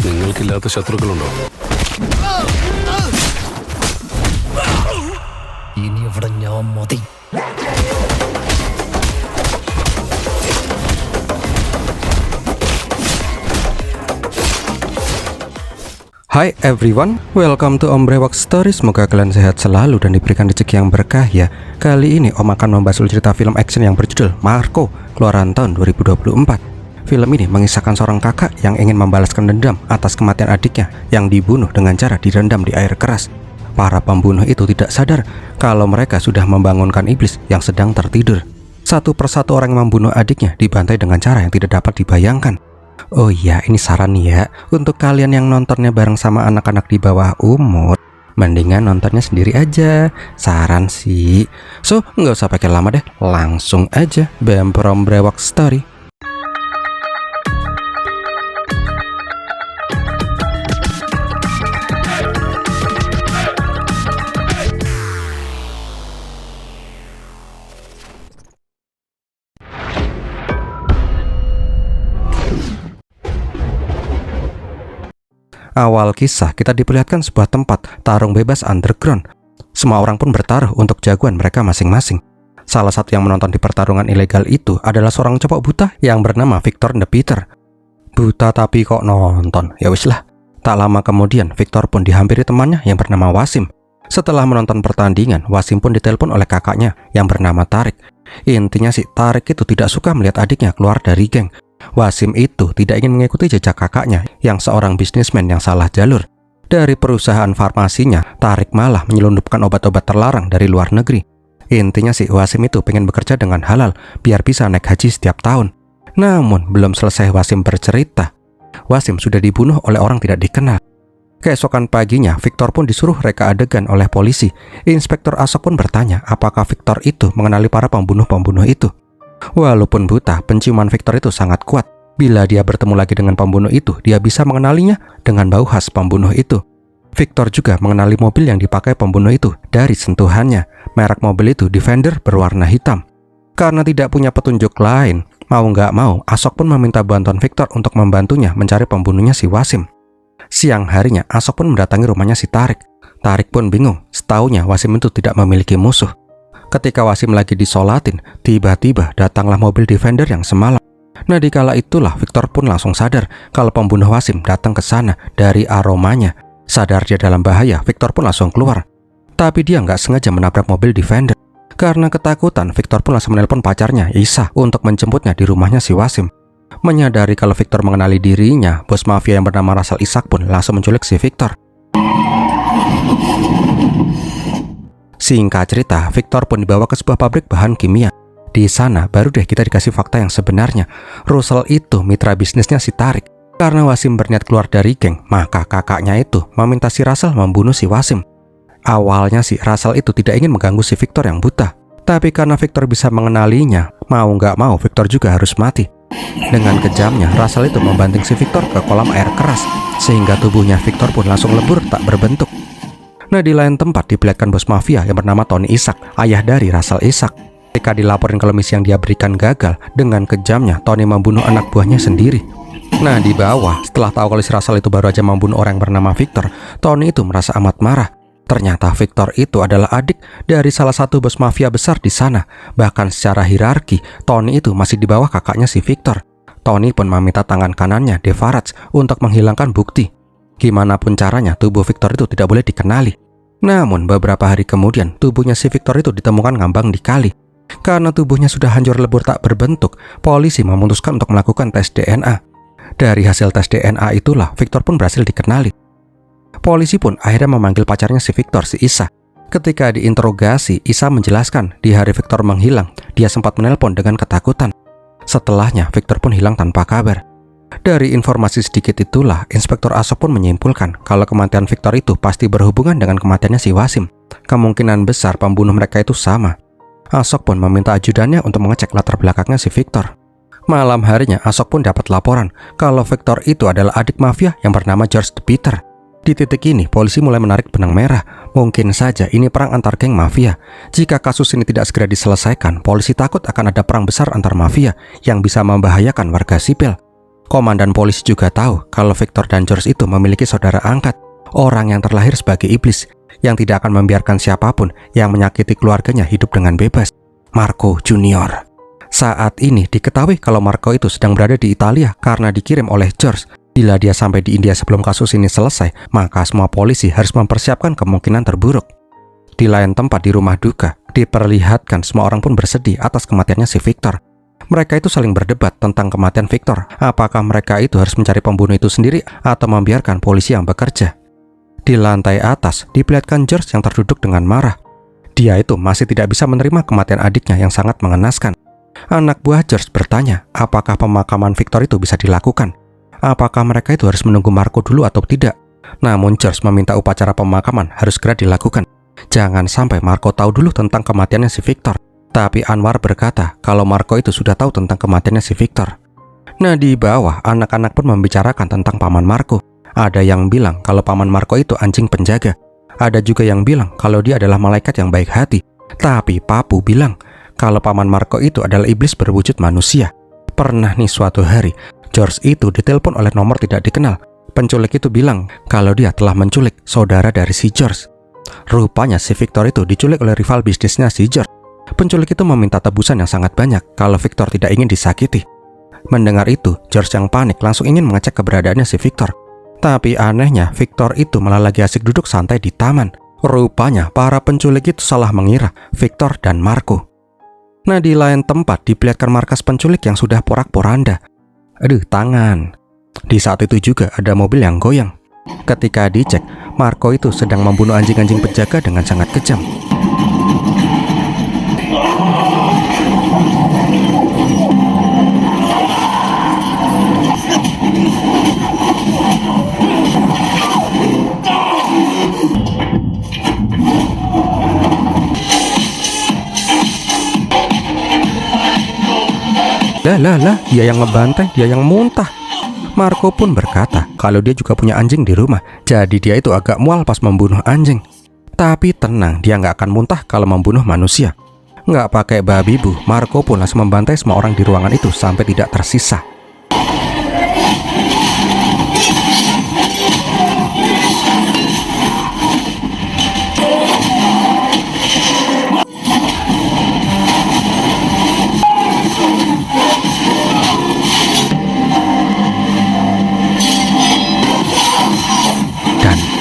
നിങ്ങൾക്കില്ലാത്ത ശത്രുക്കളുണ്ടോ? ഇനി ഇവിടെ ഞാൻ മതി. Hai everyone, welcome to Ombre Wax Story. Semoga kalian sehat selalu dan diberikan rezeki yang berkah ya. Kali ini Om akan membahas cerita film action yang berjudul Marco, keluaran tahun 2024. Film ini mengisahkan seorang kakak yang ingin membalaskan dendam atas kematian adiknya yang dibunuh dengan cara direndam di air keras. Para pembunuh itu tidak sadar kalau mereka sudah membangunkan iblis yang sedang tertidur. Satu persatu orang yang membunuh adiknya dibantai dengan cara yang tidak dapat dibayangkan. Oh iya, ini saran nih ya, untuk kalian yang nontonnya bareng sama anak-anak di bawah umur, mendingan nontonnya sendiri aja. Saran sih. So, nggak usah pakai lama deh, langsung aja bemper Ombre Wax Story. Awal kisah kita diperlihatkan sebuah tempat tarung bebas underground. Semua orang pun bertaruh untuk jagoan mereka masing-masing. Salah satu yang menonton di pertarungan ilegal itu adalah seorang cowok buta yang bernama Victor the Peter. Buta tapi kok nonton, ya wis lah. Tak lama kemudian Victor pun dihampiri temannya yang bernama Wasim. Setelah menonton pertandingan, Wasim pun ditelepon oleh kakaknya yang bernama Tarik. Intinya sih Tarik itu tidak suka melihat adiknya keluar dari geng. Wasim itu tidak ingin mengikuti jejak kakaknya yang seorang bisnismen yang salah jalur. Dari perusahaan farmasinya, Tarik malah menyelundupkan obat-obat terlarang dari luar negeri. Intinya sih Wasim itu pengen bekerja dengan halal biar bisa naik haji setiap tahun. Namun belum selesai Wasim bercerita, Wasim sudah dibunuh oleh orang tidak dikenal. Keesokan paginya, Victor pun disuruh reka adegan oleh polisi. Inspektur Asok pun bertanya apakah Victor itu mengenali para pembunuh-pembunuh itu. Walaupun buta, penciuman Victor itu sangat kuat. Bila dia bertemu lagi dengan pembunuh itu, dia bisa mengenalinya dengan bau khas pembunuh itu. Victor juga mengenali mobil yang dipakai pembunuh itu dari sentuhannya. Merek mobil itu Defender berwarna hitam. Karena tidak punya petunjuk lain, mau nggak mau, Asok pun meminta bantuan Victor untuk membantunya mencari pembunuhnya si Wasim. Siang harinya, Asok pun mendatangi rumahnya si Tarik. Tarik pun bingung, setaunya Wasim itu tidak memiliki musuh. Ketika Wasim lagi disolatin, tiba-tiba datanglah mobil Defender yang semalam. Nah, dikala itulah Victor pun langsung sadar kalau pembunuh Wasim datang ke sana dari aromanya. Sadar dia dalam bahaya, Victor pun langsung keluar. Tapi dia nggak sengaja menabrak mobil Defender. Karena ketakutan, Victor pun langsung menelpon pacarnya, Isa, untuk menjemputnya di rumahnya si Wasim. Menyadari kalau Victor mengenali dirinya, bos mafia yang bernama Russell Ishak pun langsung menculik si Victor. Singkat cerita, Victor pun dibawa ke sebuah pabrik bahan kimia. Di sana baru deh kita dikasih fakta yang sebenarnya. Russell itu mitra bisnisnya si Tarik. Karena Wasim berniat keluar dari geng, maka kakaknya itu meminta si Russell membunuh si Wasim. Awalnya si Russell itu tidak ingin mengganggu si Victor yang buta. Tapi karena Victor bisa mengenalinya, mau nggak mau Victor juga harus mati. Dengan kejamnya, Russell itu membanting si Victor ke kolam air keras, sehingga tubuhnya Victor pun langsung lebur tak berbentuk. Nah, di lain tempat diperlihatkan bos mafia yang bernama Tony Ishak, ayah dari Russell Ishak. Ketika dilaporin kalau misi yang dia berikan gagal, dengan kejamnya Tony membunuh anak buahnya sendiri. Nah, di bawah, setelah tahu kalau si Russell itu baru aja membunuh orang yang bernama Victor, Tony itu merasa amat marah. Ternyata Victor itu adalah adik dari salah satu bos mafia besar di sana. Bahkan secara hierarki, Tony itu masih di bawah kakaknya si Victor. Tony pun meminta tangan kanannya, Devaraj, untuk menghilangkan bukti. Gimana pun caranya, tubuh Victor itu tidak boleh dikenali. Namun beberapa hari kemudian, tubuhnya si Victor itu ditemukan ngambang di kali. Karena tubuhnya sudah hancur lebur tak berbentuk, polisi memutuskan untuk melakukan tes DNA. Dari hasil tes DNA itulah Victor pun berhasil dikenali. Polisi pun akhirnya memanggil pacarnya si Victor, si Isa. Ketika diinterogasi, Isa menjelaskan di hari Victor menghilang, dia sempat menelpon dengan ketakutan. Setelahnya, Victor pun hilang tanpa kabar. Dari informasi sedikit itulah, Inspektur Asok pun menyimpulkan kalau kematian Victor itu pasti berhubungan dengan kematiannya si Wasim. Kemungkinan besar pembunuh mereka itu sama. Asok pun meminta ajudannya untuk mengecek latar belakangnya si Victor. Malam harinya, Asok pun dapat laporan kalau Victor itu adalah adik mafia yang bernama George the Peter. Di titik ini, polisi mulai menarik benang merah. Mungkin saja ini perang antar geng mafia. Jika kasus ini tidak segera diselesaikan, polisi takut akan ada perang besar antar mafia yang bisa membahayakan warga sipil. Komandan polisi juga tahu kalau Victor dan George itu memiliki saudara angkat, orang yang terlahir sebagai iblis, yang tidak akan membiarkan siapapun yang menyakiti keluarganya hidup dengan bebas, Marco Junior. Saat ini diketahui kalau Marco itu sedang berada di Italia karena dikirim oleh George. Bila dia sampai di India sebelum kasus ini selesai, maka semua polisi harus mempersiapkan kemungkinan terburuk. Di lain tempat di rumah duka, diperlihatkan semua orang pun bersedih atas kematiannya si Victor. Mereka itu saling berdebat tentang kematian Victor. Apakah mereka itu harus mencari pembunuh itu sendiri atau membiarkan polisi yang bekerja? Di lantai atas, diperlihatkan George yang terduduk dengan marah. Dia itu masih tidak bisa menerima kematian adiknya yang sangat mengenaskan. Anak buah George bertanya, apakah pemakaman Victor itu bisa dilakukan? Apakah mereka itu harus menunggu Marco dulu atau tidak? Namun George meminta upacara pemakaman harus segera dilakukan. Jangan sampai Marco tahu dulu tentang kematiannya si Victor. Tapi Anwar berkata kalau Marco itu sudah tahu tentang kematiannya si Victor. Nah, di bawah anak-anak pun membicarakan tentang paman Marco. Ada yang bilang kalau paman Marco itu anjing penjaga. Ada juga yang bilang kalau dia adalah malaikat yang baik hati. Tapi Papu bilang kalau paman Marco itu adalah iblis berwujud manusia. Pernah nih suatu hari, George itu ditelepon oleh nomor tidak dikenal. Penculik itu bilang kalau dia telah menculik saudara dari si George. Rupanya si Victor itu diculik oleh rival bisnisnya si George. Penculik itu meminta tebusan yang sangat banyak kalau Victor tidak ingin disakiti. Mendengar itu, George yang panik langsung ingin mengecek keberadaannya si Victor. Tapi anehnya, Victor itu malah lagi asik duduk santai di taman. Rupanya para penculik itu salah mengira Victor dan Marco. Nah, di lain tempat diperlihatkan markas penculik yang sudah porak-poranda. Aduh, tangan. Di saat itu juga ada mobil yang goyang. Ketika dicek, Marco itu sedang membunuh anjing-anjing penjaga dengan sangat kejam. Lah, dia yang ngebantai, dia yang muntah. Marco pun berkata kalau dia juga punya anjing di rumah, jadi dia itu agak mual pas membunuh anjing. Tapi tenang, dia nggak akan muntah kalau membunuh manusia. Nggak pakai babi bu, Marco pun langsung membantai semua orang di ruangan itu sampai tidak tersisa.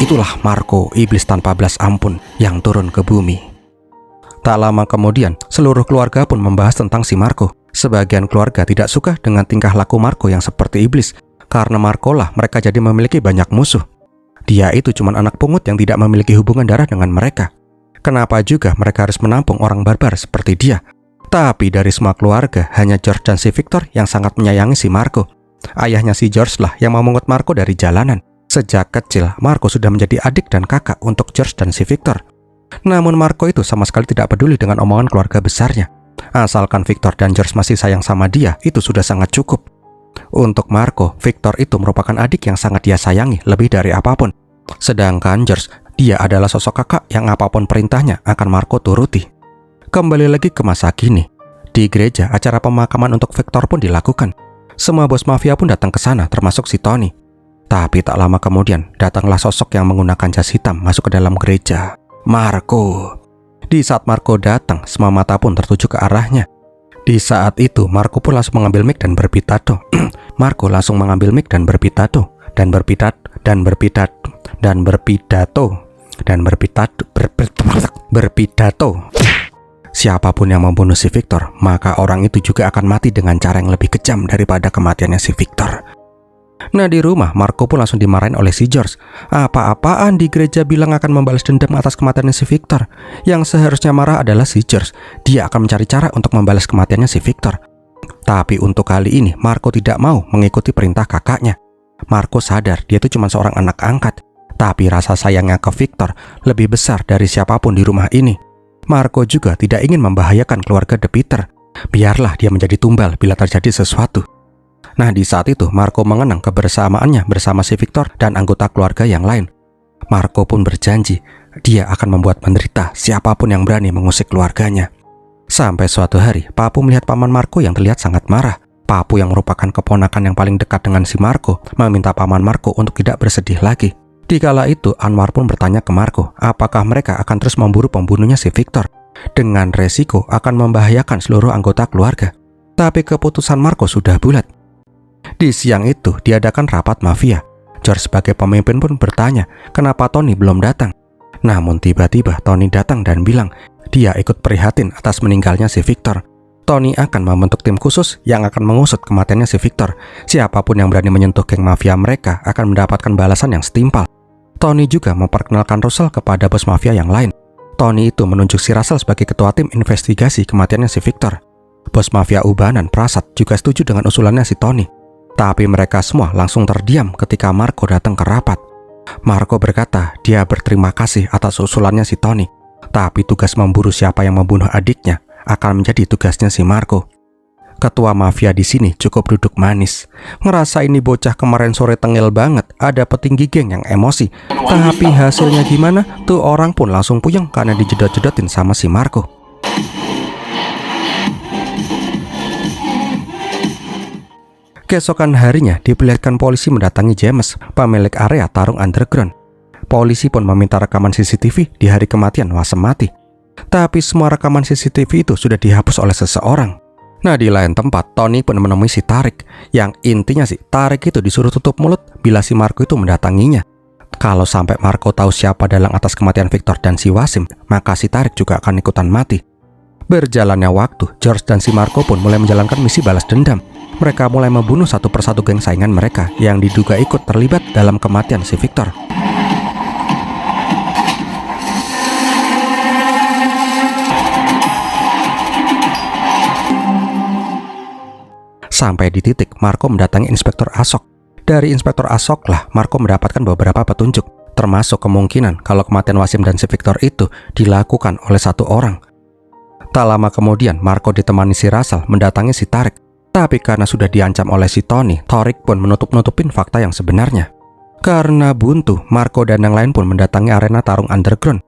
Itulah Marco, iblis tanpa belas ampun yang turun ke bumi. Tak lama kemudian, seluruh keluarga pun membahas tentang si Marco. Sebagian keluarga tidak suka dengan tingkah laku Marco yang seperti iblis. Karena Marco lah mereka jadi memiliki banyak musuh. Dia itu cuma anak pungut yang tidak memiliki hubungan darah dengan mereka. Kenapa juga mereka harus menampung orang barbar seperti dia? Tapi dari semua keluarga, hanya George dan si Victor yang sangat menyayangi si Marco. Ayahnya si George lah yang memungut Marco dari jalanan. Sejak kecil, Marco sudah menjadi adik dan kakak untuk George dan si Victor. Namun Marco itu sama sekali tidak peduli dengan omongan keluarga besarnya. Asalkan Victor dan George masih sayang sama dia, itu sudah sangat cukup. Untuk Marco, Victor itu merupakan adik yang sangat dia sayangi lebih dari apapun. Sedangkan George, dia adalah sosok kakak yang apapun perintahnya akan Marco turuti. Kembali lagi ke masa kini. Di gereja, acara pemakaman untuk Victor pun dilakukan. Semua bos mafia pun datang ke sana, termasuk si Tony. Tapi tak lama kemudian, datanglah sosok yang menggunakan jas hitam masuk ke dalam gereja. Marco. Di saat Marco datang, semua mata pun tertuju ke arahnya. Di saat itu, Marco pun langsung mengambil mic dan berpidato. Marco langsung mengambil mic dan berpidato. Berpidato. Siapapun yang membunuh si Victor, maka orang itu juga akan mati dengan cara yang lebih kejam daripada kematiannya si Victor. Nah, di rumah, Marco pun langsung dimarahin oleh si George. Apa-apaan di gereja bilang akan membalas dendam atas kematiannya si Victor. Yang seharusnya marah adalah si George. Dia akan mencari cara untuk membalas kematiannya si Victor. Tapi untuk kali ini, Marco tidak mau mengikuti perintah kakaknya. Marco sadar dia itu cuma seorang anak angkat. Tapi rasa sayangnya ke Victor lebih besar dari siapapun di rumah ini. Marco juga tidak ingin membahayakan keluarga De Peter. Biarlah dia menjadi tumbal bila terjadi sesuatu. Nah, di saat itu Marco mengenang kebersamaannya bersama si Victor dan anggota keluarga yang lain. Marco pun berjanji dia akan membuat menderita siapapun yang berani mengusik keluarganya. Sampai suatu hari, Papu melihat paman Marco yang terlihat sangat marah. Papu yang merupakan keponakan yang paling dekat dengan si Marco meminta paman Marco untuk tidak bersedih lagi. Dikala itu Anwar pun bertanya ke Marco apakah mereka akan terus memburu pembunuhnya si Victor dengan resiko akan membahayakan seluruh anggota keluarga. Tapi keputusan Marco sudah bulat. Di siang itu diadakan rapat mafia. George sebagai pemimpin pun bertanya kenapa Tony belum datang. Namun tiba-tiba Tony datang dan bilang dia ikut prihatin atas meninggalnya si Victor. Tony akan membentuk tim khusus yang akan mengusut kematiannya si Victor. Siapapun yang berani menyentuh geng mafia mereka akan mendapatkan balasan yang setimpal. Tony juga memperkenalkan Russell kepada bos mafia yang lain. Tony itu menunjuk si Russell sebagai ketua tim investigasi kematiannya si Victor. Bos mafia Ubanan Prasad juga setuju dengan usulannya si Tony. Tapi mereka semua langsung terdiam ketika Marco datang ke rapat. Marco berkata dia berterima kasih atas usulannya si Tony. Tapi tugas memburu siapa yang membunuh adiknya akan menjadi tugasnya si Marco. Ketua mafia di sini cukup duduk manis. Ngerasa ini bocah kemarin sore tengil banget, ada petinggi geng yang emosi. Tapi hasilnya gimana? Tuh orang pun langsung puyeng karena dijedot-jedotin sama si Marco. Keesokan harinya diperlihatkan polisi mendatangi James, pemilik area tarung underground. Polisi pun meminta rekaman CCTV di hari kematian Wasem mati. Tapi semua rekaman CCTV itu sudah dihapus oleh seseorang. Nah, di lain tempat, Tony pun menemui si Tarik. Yang intinya sih, Tarik itu disuruh tutup mulut bila si Marco itu mendatanginya. Kalau sampai Marco tahu siapa dalang atas kematian Victor dan si Wasim, maka si Tarik juga akan ikutan mati. Berjalannya waktu, George dan si Marco pun mulai menjalankan misi balas dendam. Mereka mulai membunuh satu persatu geng saingan mereka yang diduga ikut terlibat dalam kematian si Victor. Sampai di titik Marco mendatangi Inspektur Asok. Dari Inspektur Asok lah Marco mendapatkan beberapa petunjuk, termasuk kemungkinan kalau kematian Wasim dan si Victor itu dilakukan oleh satu orang. Tak lama kemudian Marco ditemani si Russell mendatangi si Tarik. Tapi karena sudah diancam oleh si Tony, Tarik pun menutup-nutupin fakta yang sebenarnya. Karena buntu, Marco dan yang lain pun mendatangi arena tarung underground.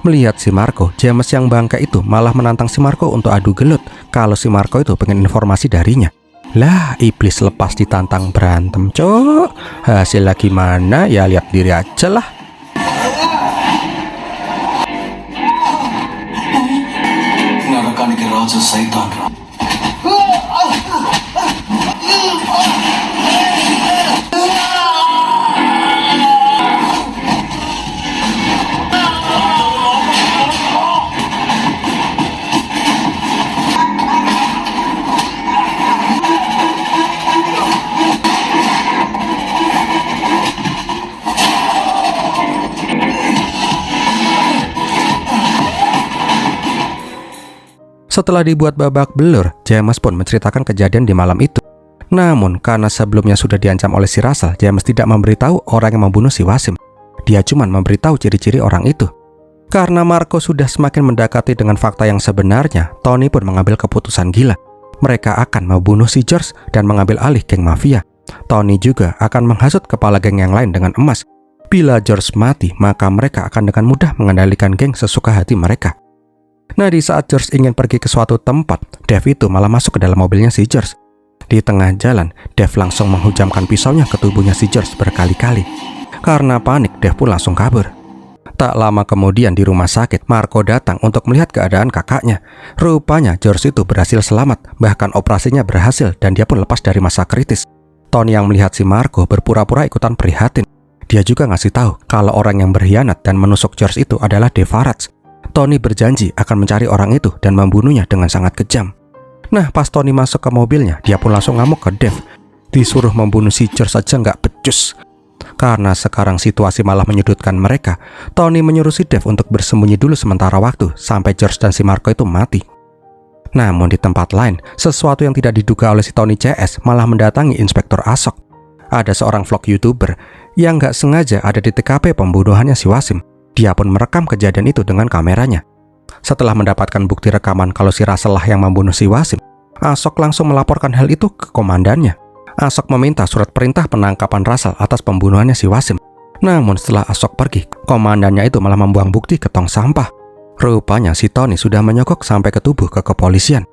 Melihat si Marco, James yang bangka itu malah menantang si Marco untuk adu gelut kalau si Marco itu pengen informasi darinya. Lah, iblis lepas ditantang berantem, cok. Hasilnya gimana? Ya lihat diri aja lah. Setelah dibuat babak belur, James pun menceritakan kejadian di malam itu. Namun, karena sebelumnya sudah diancam oleh si Russell, James tidak memberitahu orang yang membunuh si Wasim. Dia cuma memberitahu ciri-ciri orang itu. Karena Marco sudah semakin mendekati dengan fakta yang sebenarnya, Tony pun mengambil keputusan gila. Mereka akan membunuh si George dan mengambil alih geng mafia. Tony juga akan menghasut kepala geng yang lain dengan emas. Bila George mati, maka mereka akan dengan mudah mengendalikan geng sesuka hati mereka. Nah, di saat George ingin pergi ke suatu tempat, Dave itu malah masuk ke dalam mobilnya si George. Di tengah jalan, Dave langsung menghujamkan pisaunya ke tubuhnya si George berkali-kali. Karena panik, Dave pun langsung kabur. Tak lama kemudian di rumah sakit, Marco datang untuk melihat keadaan kakaknya. Rupanya George itu berhasil selamat, bahkan operasinya berhasil dan dia pun lepas dari masa kritis. Tony yang melihat si Marco berpura-pura ikutan prihatin. Dia juga ngasih tahu kalau orang yang berkhianat dan menusuk George itu adalah Dave Farage. Tony berjanji akan mencari orang itu dan membunuhnya dengan sangat kejam. Nah, pas Tony masuk ke mobilnya, dia pun langsung ngamuk ke Dave. Disuruh membunuh si George saja nggak becus. Karena sekarang situasi malah menyudutkan mereka, Tony menyuruh si Dave untuk bersembunyi dulu sementara waktu sampai George dan si Marco itu mati. Namun di tempat lain, sesuatu yang tidak diduga oleh si Tony CS malah mendatangi Inspektur Asok. Ada seorang vlog YouTuber yang nggak sengaja ada di TKP pembunuhannya si Wasim. Dia pun merekam kejadian itu dengan kameranya. Setelah mendapatkan bukti rekaman kalau si Russell lah yang membunuh si Wasim, Asok langsung melaporkan hal itu ke komandannya. Asok meminta surat perintah penangkapan Russell atas pembunuhannya si Wasim. Namun setelah Asok pergi, komandannya itu malah membuang bukti ke tong sampah. Rupanya si Tony sudah menyogok sampai ke tubuh ke kepolisian.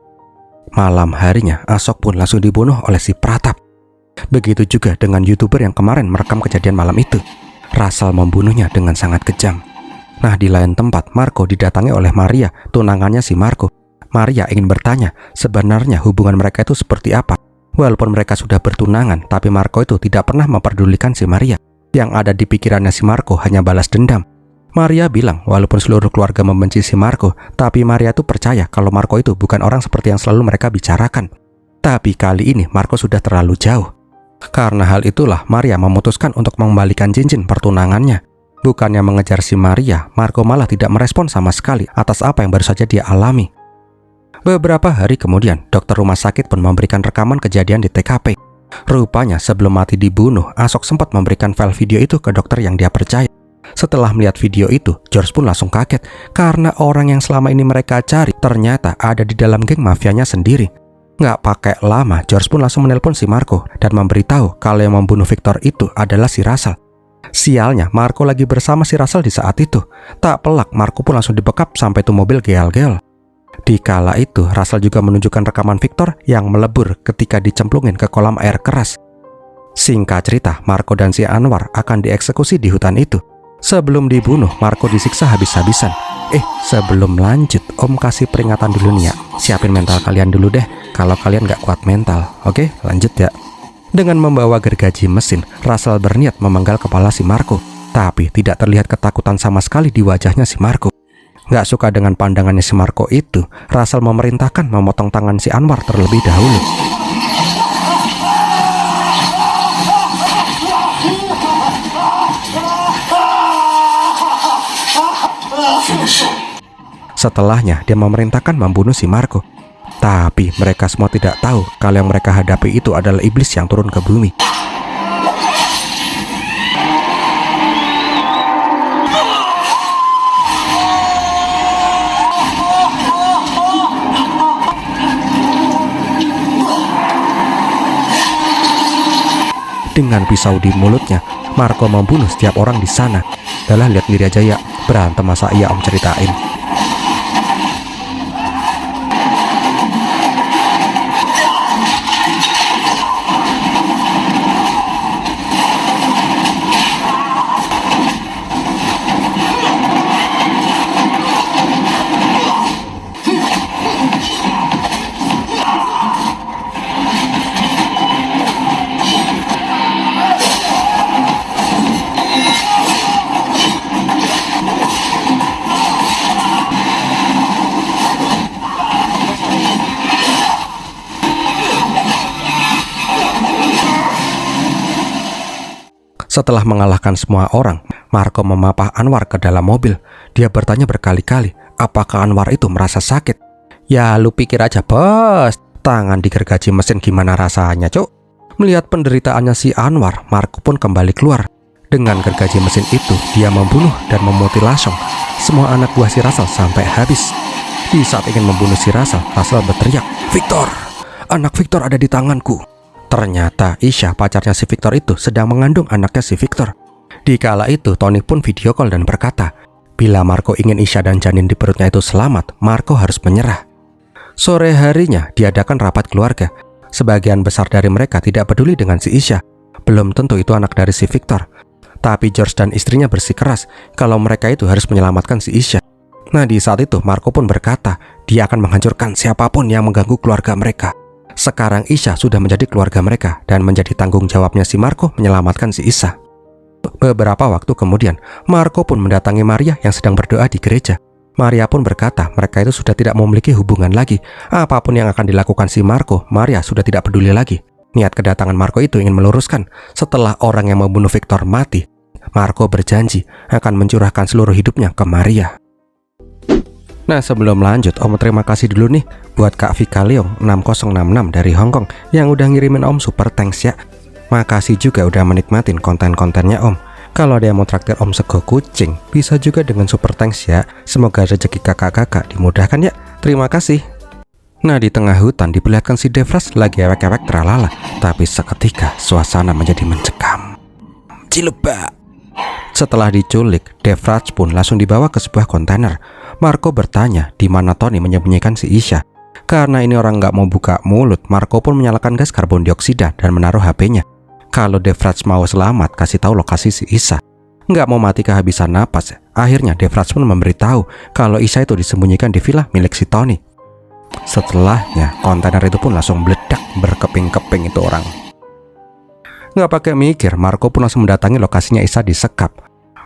Malam harinya, Asok pun langsung dibunuh oleh si Pratap. Begitu juga dengan YouTuber yang kemarin merekam kejadian malam itu. Russell membunuhnya dengan sangat kejam. Nah, di lain tempat, Marco didatangi oleh Maria, tunangannya si Marco. Maria ingin bertanya, sebenarnya hubungan mereka itu seperti apa. Walaupun mereka sudah bertunangan, tapi Marco itu tidak pernah memperdulikan si Maria. Yang ada di pikirannya si Marco hanya balas dendam. Maria bilang walaupun seluruh keluarga membenci si Marco, tapi Maria tuh percaya kalau Marco itu bukan orang seperti yang selalu mereka bicarakan. Tapi kali ini Marco sudah terlalu jauh. Karena hal itulah Maria memutuskan untuk mengembalikan cincin pertunangannya. Bukannya mengejar si Maria, Marco malah tidak merespon sama sekali atas apa yang baru saja dia alami. Beberapa hari kemudian, dokter rumah sakit pun memberikan rekaman kejadian di TKP. Rupanya sebelum mati dibunuh, Asok sempat memberikan file video itu ke dokter yang dia percaya. Setelah melihat video itu, George pun langsung kaget karena orang yang selama ini mereka cari ternyata ada di dalam geng mafianya sendiri. Nggak pakai lama, George pun langsung menelpon si Marco dan memberitahu kalau yang membunuh Victor itu adalah si Russell. Sialnya, Marco lagi bersama si Russell di saat itu. Tak pelak, Marco pun langsung dibekap sampai tuh mobil geal-geal. Di kala itu, Russell juga menunjukkan rekaman Victor yang melebur ketika dicemplungin ke kolam air keras. Singkat cerita, Marco dan si Anwar akan dieksekusi di hutan itu. Sebelum dibunuh, Marco disiksa habis-habisan. Sebelum lanjut, Om kasih peringatan dulu nih ya. Siapin mental kalian dulu deh, kalau kalian gak kuat mental. Oke, lanjut ya. Dengan membawa gergaji mesin, Russell berniat memenggal kepala si Marco. Tapi tidak terlihat ketakutan sama sekali di wajahnya si Marco. Gak suka dengan pandangannya si Marco itu, Russell memerintahkan memotong tangan si Anwar terlebih dahulu. Setelahnya, dia memerintahkan membunuh si Marco. Tapi mereka semua tidak tahu kalau yang mereka hadapi itu adalah iblis yang turun ke bumi. Dengan pisau di mulutnya, Marco membunuh setiap orang di sana. Dalah, lihat diri aja ya, berantem masa iya Om ceritain. Setelah mengalahkan semua orang, Marco memapah Anwar ke dalam mobil. Dia bertanya berkali-kali, apakah Anwar itu merasa sakit? Ya lu pikir aja bos, tangan digergaji mesin gimana rasanya cuk? Melihat penderitaannya si Anwar, Marco pun kembali keluar. Dengan gergaji mesin itu, dia membunuh dan memutilasi semua anak buah si Russell sampai habis. Di saat ingin membunuh si Russell berteriak, "Victor! Anak Victor ada di tanganku!" Ternyata Isha, pacarnya si Victor itu, sedang mengandung anaknya si Victor. Di kala itu, Tony pun video call dan berkata, bila Marco ingin Isha dan janin di perutnya itu selamat, Marco harus menyerah. Sore harinya, diadakan rapat keluarga. Sebagian besar dari mereka tidak peduli dengan si Isha. Belum tentu itu anak dari si Victor. Tapi George dan istrinya bersikeras kalau mereka itu harus menyelamatkan si Isha. Nah, di saat itu, Marco pun berkata, dia akan menghancurkan siapapun yang mengganggu keluarga mereka. Sekarang Isha sudah menjadi keluarga mereka dan menjadi tanggung jawabnya si Marco menyelamatkan si Isha. Beberapa waktu kemudian, Marco pun mendatangi Maria yang sedang berdoa di gereja. Maria pun berkata mereka itu sudah tidak memiliki hubungan lagi. Apapun yang akan dilakukan si Marco, Maria sudah tidak peduli lagi. Niat kedatangan Marco itu ingin meluruskan setelah orang yang membunuh Victor mati. Marco berjanji akan mencurahkan seluruh hidupnya ke Maria. Nah, sebelum lanjut, Om terima kasih dulu nih buat Kak Vika Leong 6066 dari Hong Kong yang udah ngirimin Om super thanks ya. Makasih juga udah menikmatin konten-kontennya Om. Kalau ada yang mau traktir Om sego kucing, bisa juga dengan super thanks ya. Semoga rezeki kakak-kakak dimudahkan ya. Terima kasih. Nah, di tengah hutan diperlihatkan si Devras lagi ewek-ewek teralala, tapi seketika suasana menjadi mencekam. Cilebak. Setelah diculik, Devras pun langsung dibawa ke sebuah kontainer. Marco bertanya di mana Tony menyembunyikan si Isha. Karena ini orang nggak mau buka mulut, Marco pun menyalakan gas karbon dioksida dan menaruh HP-nya. Kalau Devras mau selamat, kasih tahu lokasi si Isha. Nggak mau mati kehabisan napas. Akhirnya Devras pun memberitahu kalau Isha itu disembunyikan di villa milik si Tony. Setelahnya, kontainer itu pun langsung meledak, berkeping-keping itu orang. Nggak pakai mikir, Marco pun langsung mendatangi lokasinya Isha disekap.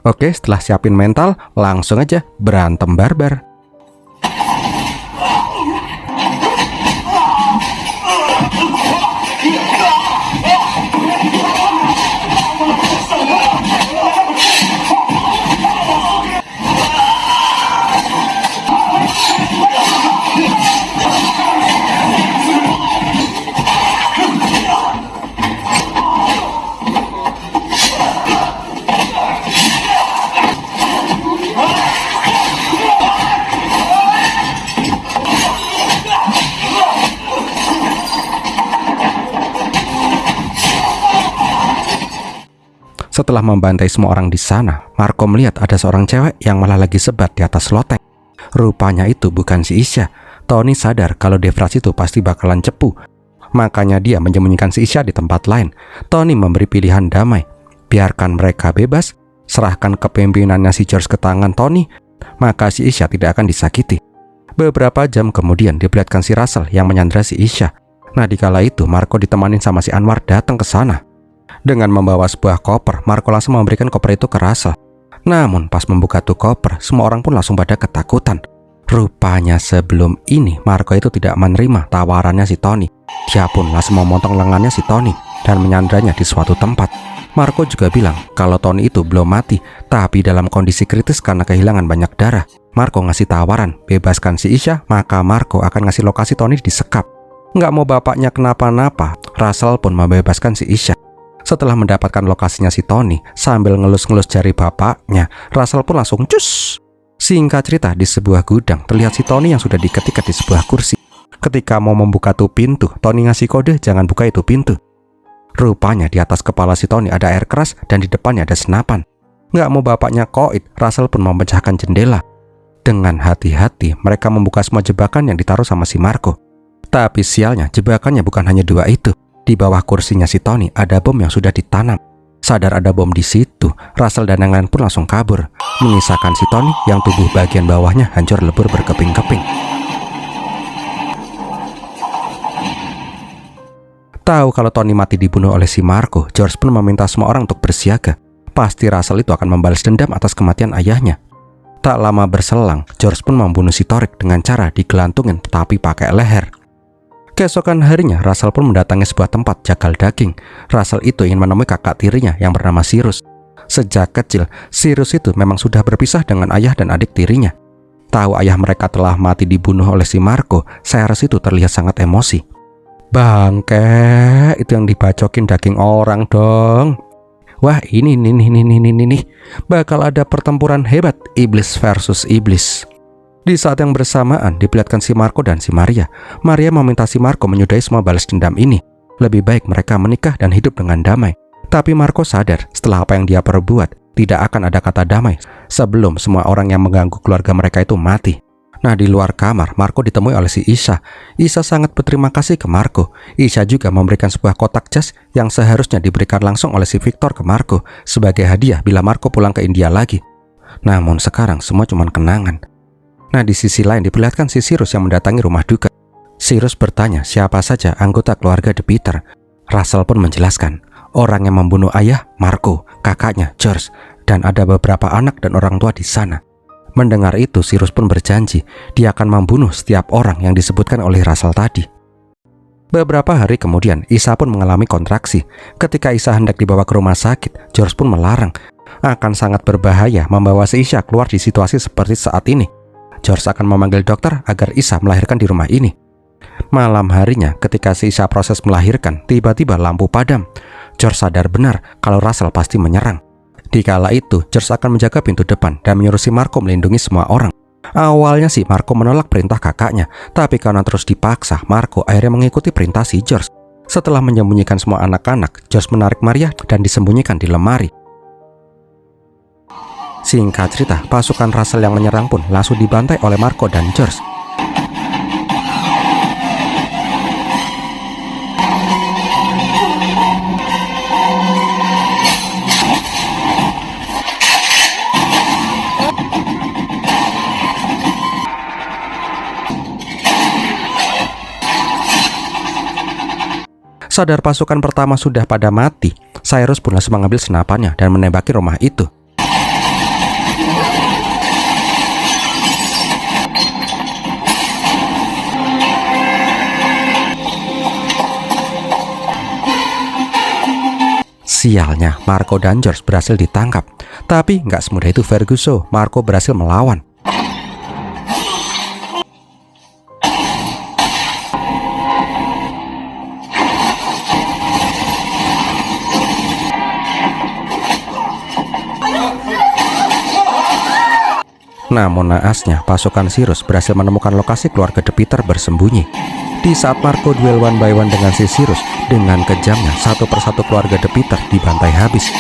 Oke, setelah siapin mental, langsung aja berantem barbar. Setelah membantai semua orang di sana, Marco melihat ada seorang cewek yang malah lagi sebat di atas loteng. Rupanya itu bukan si Isha. Tony sadar kalau Devras itu pasti bakalan cepu. Makanya dia menyembunyikan si Isha di tempat lain. Tony memberi pilihan damai. Biarkan mereka bebas, serahkan kepemimpinannya si George ke tangan Tony, maka si Isha tidak akan disakiti. Beberapa jam kemudian diperlihatkan si Russell yang menyandra si Isha. Nah, dikala itu Marco ditemanin sama si Anwar datang ke sana. Dengan membawa sebuah koper, Marco langsung memberikan koper itu ke Russell. Namun pas membuka tuh koper, semua orang pun langsung pada ketakutan. Rupanya sebelum ini Marco itu tidak menerima tawarannya si Tony. Dia pun langsung memotong lengannya si Tony dan menyandranya di suatu tempat. Marco juga bilang kalau Tony itu belum mati, tapi dalam kondisi kritis karena kehilangan banyak darah. Marco ngasih tawaran, bebaskan si Isha, maka Marco akan ngasih lokasi Tony disekap. Nggak mau bapaknya kenapa-napa, Russell pun membebaskan si Isha. Setelah mendapatkan lokasinya si Tony, sambil ngelus-ngelus jari bapaknya, Russell pun langsung cus. Singkat cerita, di sebuah gudang terlihat si Tony yang sudah diikat di sebuah kursi. Ketika mau membuka tuh pintu, Tony ngasih kode jangan buka itu pintu. Rupanya di atas kepala si Tony ada air keras dan di depannya ada senapan. Nggak mau bapaknya koit, Russell pun memecahkan jendela. Dengan hati-hati, mereka membuka semua jebakan yang ditaruh sama si Marco. Tapi sialnya, jebakannya bukan hanya dua itu. Di bawah kursinya si Tony ada bom yang sudah ditanam. Sadar ada bom di situ, Russell dan yang lain pun langsung kabur, menyisakan si Tony yang tubuh bagian bawahnya hancur lebur berkeping-keping. Tahu kalau Tony mati dibunuh oleh si Marco, George pun meminta semua orang untuk bersiaga. Pasti Russell itu akan membalas dendam atas kematian ayahnya. Tak lama berselang, George pun membunuh si Torik dengan cara digelantungin tetapi pakai leher. Keesokan harinya, Russell pun mendatangi sebuah tempat jagal daging. Russell itu ingin menemui kakak tirinya yang bernama Cyrus. Sejak kecil, Cyrus itu memang sudah berpisah dengan ayah dan adik tirinya. Tahu ayah mereka telah mati dibunuh oleh si Marco, Cyrus itu terlihat sangat emosi. Bangke, itu yang dibacokin daging orang dong. Wah, ini bakal ada pertempuran hebat, iblis versus iblis. Di saat yang bersamaan diperlihatkan si Marco dan si Maria. Maria meminta si Marco menyudahi semua balas dendam ini. Lebih baik mereka menikah dan hidup dengan damai. Tapi Marco sadar setelah apa yang dia perbuat, tidak akan ada kata damai sebelum semua orang yang mengganggu keluarga mereka itu mati. Nah, di luar kamar, Marco ditemui oleh si Isha. Isha sangat berterima kasih ke Marco. Isha juga memberikan sebuah kotak jas yang seharusnya diberikan langsung oleh si Victor ke Marco sebagai hadiah bila Marco pulang ke India lagi. Namun sekarang semua cuma kenangan. Nah, di sisi lain diperlihatkan si Cyrus yang mendatangi rumah duka. Cyrus bertanya siapa saja anggota keluarga De Peter. Russell pun menjelaskan, orang yang membunuh ayah, Marco, kakaknya, George, dan ada beberapa anak dan orang tua di sana. Mendengar itu, Cyrus pun berjanji dia akan membunuh setiap orang yang disebutkan oleh Russell tadi. Beberapa hari kemudian, Isha pun mengalami kontraksi. Ketika Isha hendak dibawa ke rumah sakit, George pun melarang. Akan sangat berbahaya membawa si Isha keluar di situasi seperti saat ini. George akan memanggil dokter agar Isha melahirkan di rumah ini. Malam harinya, ketika si Isha proses melahirkan, tiba-tiba lampu padam. George sadar benar kalau Russell pasti menyerang. Dikala itu, George akan menjaga pintu depan dan menyuruh si Marco melindungi semua orang. Awalnya sih Marco menolak perintah kakaknya, tapi karena terus dipaksa, Marco akhirnya mengikuti perintah si George. Setelah menyembunyikan semua anak-anak, George menarik Maria dan disembunyikan di lemari. Singkat cerita, pasukan Russell yang menyerang pun langsung dibantai oleh Marco dan George. Sadar pasukan pertama sudah pada mati, Cyrus pun langsung mengambil senapannya dan menembaki rumah itu. Sialnya, Marco dan George berhasil ditangkap. Tapi nggak semudah itu Ferguson. Marco berhasil melawan. Namun naasnya, pasukan Cyrus berhasil menemukan lokasi keluarga The Peter bersembunyi. Di saat Marco duel one by one dengan si Cyrus, dengan kejamnya satu persatu keluarga The Peter dibantai habis.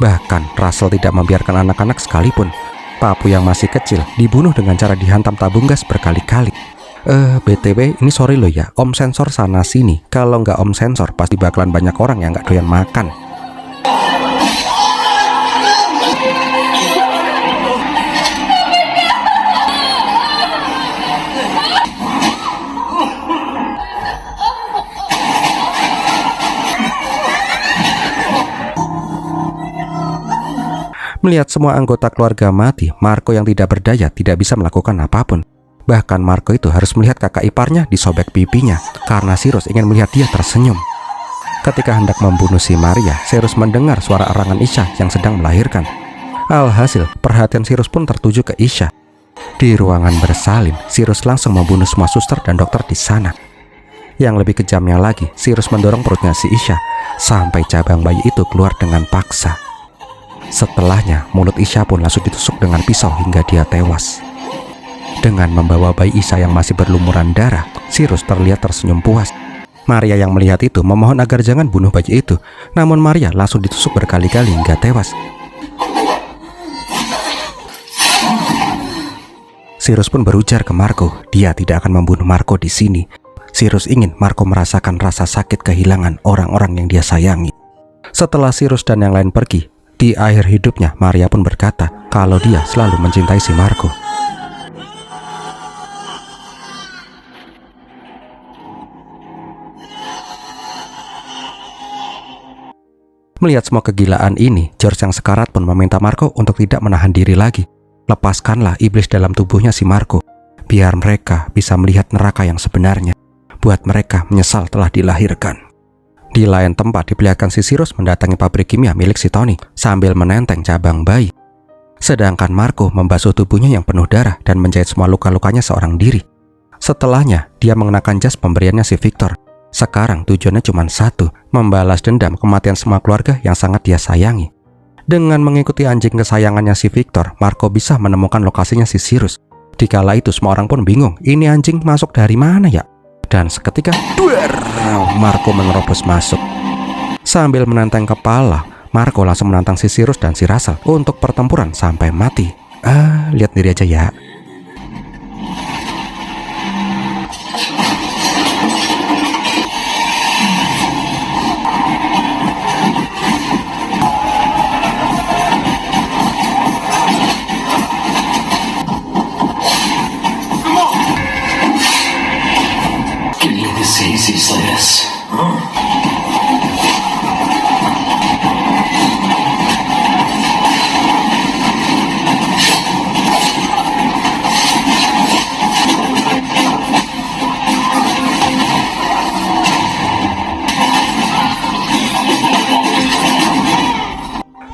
Bahkan Russell tidak membiarkan anak-anak sekalipun. Papu yang masih kecil dibunuh dengan cara dihantam tabung gas berkali-kali. BTW, ini sorry loh ya, om sensor sana sini. Kalau nggak om sensor, pasti bakalan banyak orang yang nggak doyan makan. Melihat semua anggota keluarga mati, Marco yang tidak berdaya tidak bisa melakukan apapun. Bahkan Marco itu harus melihat kakak iparnya disobek pipinya karena Cyrus ingin melihat dia tersenyum. Ketika hendak membunuh si Maria, Cyrus mendengar suara arangan Isha yang sedang melahirkan. Alhasil, perhatian Cyrus pun tertuju ke Isha. Di ruangan bersalin, Cyrus langsung membunuh semua suster dan dokter di sana. Yang lebih kejamnya lagi, Cyrus mendorong perutnya si Isha sampai cabang bayi itu keluar dengan paksa. Setelahnya, mulut Isha pun langsung ditusuk dengan pisau hingga dia tewas. Dengan membawa bayi Isha yang masih berlumuran darah, Cyrus terlihat tersenyum puas. Maria yang melihat itu memohon agar jangan bunuh bayi itu, namun Maria langsung ditusuk berkali-kali hingga tewas. Cyrus pun berujar ke Marco, dia tidak akan membunuh Marco di sini. Cyrus ingin Marco merasakan rasa sakit kehilangan orang-orang yang dia sayangi. Setelah Cyrus dan yang lain pergi, di akhir hidupnya Maria pun berkata kalau dia selalu mencintai si Marco. Melihat semua kegilaan ini, George yang sekarat pun meminta Marco untuk tidak menahan diri lagi. Lepaskanlah iblis dalam tubuhnya si Marco, biar mereka bisa melihat neraka yang sebenarnya. Buat mereka menyesal telah dilahirkan. Di lain tempat, diperlihatkan si Cyrus mendatangi pabrik kimia milik si Tony sambil menenteng cabang bayi. Sedangkan Marco membasuh tubuhnya yang penuh darah dan menjahit semua luka-lukanya seorang diri. Setelahnya, dia mengenakan jas pemberiannya si Victor. Sekarang tujuannya cuma satu, membalas dendam kematian semua keluarga yang sangat dia sayangi. Dengan mengikuti anjing kesayangannya si Victor, Marco bisa menemukan lokasinya si Cyrus. Dikala itu semua orang pun bingung, ini anjing masuk dari mana ya? Dan seketika, Marco menerobos masuk. Sambil menenteng kepala, Marco langsung menantang si Cyrus dan si Russell untuk pertempuran sampai mati. Lihat diri aja ya.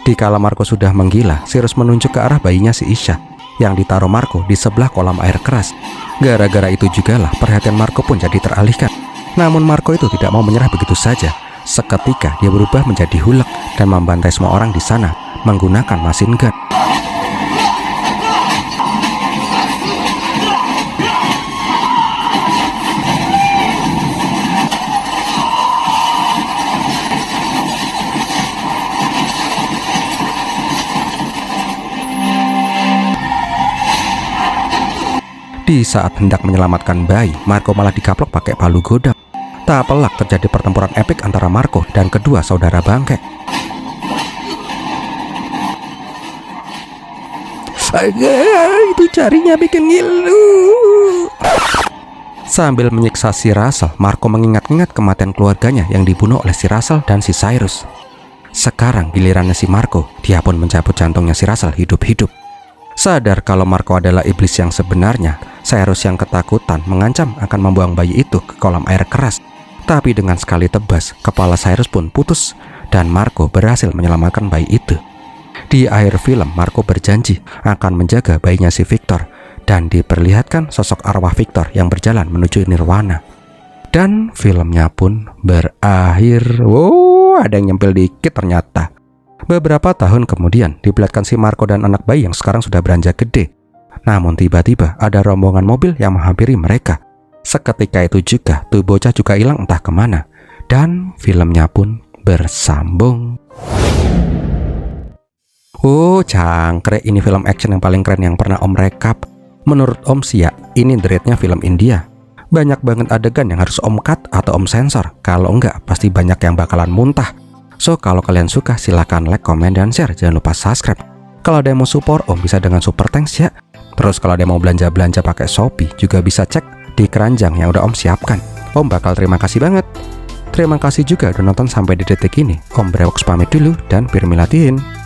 Dikala Marco sudah menggila, Cyrus menunjuk ke arah bayinya si Isha yang ditaruh Marco di sebelah kolam air keras. Gara-gara itu jugalah perhatian Marco pun jadi teralihkan. Namun Marco itu tidak mau menyerah begitu saja. Seketika dia berubah menjadi Hulk dan membantai semua orang di sana menggunakan machine gun. Di saat hendak menyelamatkan bayi, Marco malah dikaplok pakai palu godam. Tak pelak terjadi pertempuran epik antara Marco dan kedua saudara bangke. Itu jarinya bikin ngilu. Sambil menyiksa si Russell, Marco mengingat-ingat kematian keluarganya yang dibunuh oleh si Russell dan si Cyrus. Sekarang gilirannya si Marco, dia pun mencabut jantungnya si Russell hidup-hidup. Sadar kalau Marco adalah iblis yang sebenarnya, Cyrus yang ketakutan mengancam akan membuang bayi itu ke kolam air keras. Tapi dengan sekali tebas, kepala Cyrus pun putus dan Marco berhasil menyelamatkan bayi itu. Di akhir film, Marco berjanji akan menjaga bayinya si Victor dan diperlihatkan sosok arwah Victor yang berjalan menuju Nirwana. Dan filmnya pun berakhir. Wow, ada yang nyempil dikit ternyata. Beberapa tahun kemudian diperlihatkan si Marco dan anak bayi yang sekarang sudah beranjak gede. Namun tiba-tiba ada rombongan mobil yang menghampiri mereka. Seketika itu juga tuh bocah juga hilang entah kemana. Dan filmnya pun bersambung. Oh cangkrek, ini film action yang paling keren yang pernah Om rekap. Menurut Om sih ya, ini rate-nya film India. Banyak banget adegan yang harus Om cut atau Om sensor. Kalau enggak pasti banyak yang bakalan muntah. So, kalau kalian suka silahkan like, komen, dan share. Jangan lupa subscribe. Kalau ada yang mau support, Om bisa dengan super thanks ya. Terus kalau ada yang mau belanja-belanja pakai Shopee, juga bisa cek di keranjang yang udah Om siapkan. Om bakal terima kasih banget. Terima kasih juga udah nonton sampai di detik ini. Om Brewoks pamit dulu dan Pirmilatiin.